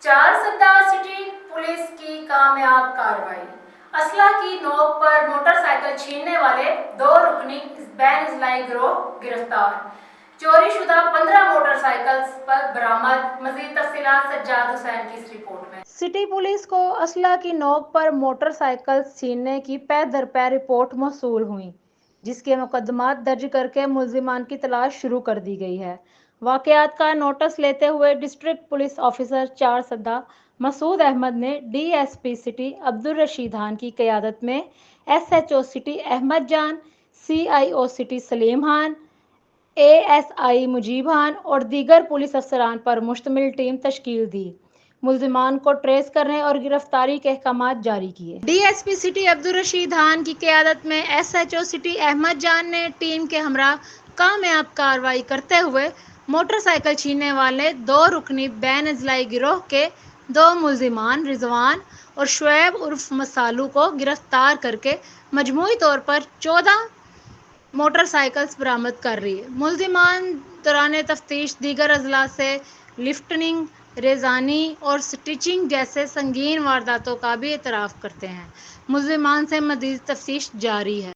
چار سدہ city police کی کامیاب کارروائی۔ اسلحہ کی نوک پر موٹر سائیکل چھیننے والے 2 رکنی بین اضلاعی گروہ گرفتار۔ چوری شدہ 15 موٹر سائیکل برآمد۔ مزید تفصیلات سجاد حسین کی اس رپورٹ میں۔ سٹی پولیس کو اسلحہ کی نوک پر موٹر سائیکل چھیننے کی پے در پے رپورٹ موصول ہوئی، جس کے مقدمات درج کرکے ملزمان کی تلاش شروع کر دی گئی ہے۔ واقعات کا نوٹس لیتے ہوئے ڈسٹرکٹ پولیس آفیسر چار سدہ مسعود احمد نے D S P city Abdul Rashid Khan کی قیادت میں S H O city Ahmed Jan, C I O city Saleem Khan, A S I Mujeeb Khan اور دیگر پولیس افسران پر مشتمل ٹیم تشکیل دی۔ ملزمان کو ٹریس کرنے اور گرفتاری کے احکامات جاری کیے۔ D S P city Abdul Rashid Khan کی قیادت میں S H O city Ahmed Jan نے ٹیم کے ہمراہ کامیاب کارروائی کرتے ہوئے موٹر سائیکل چھیننے والے 2 رکنی بین اضلاعی گروہ کے 2 ملزمان رضوان اور شعیب عرف مسالو کو گرفتار کرکے مجموعی طور پر 14 موٹر سائیکلز برآمد کر لی۔ ملزمان دوران تفتیش دیگر اضلاع سے لفٹنگ، ریزانی اور سٹیچنگ جیسے سنگین وارداتوں کا بھی اعتراف کرتے ہیں۔ ملزمان سے مزید تفتیش جاری ہے۔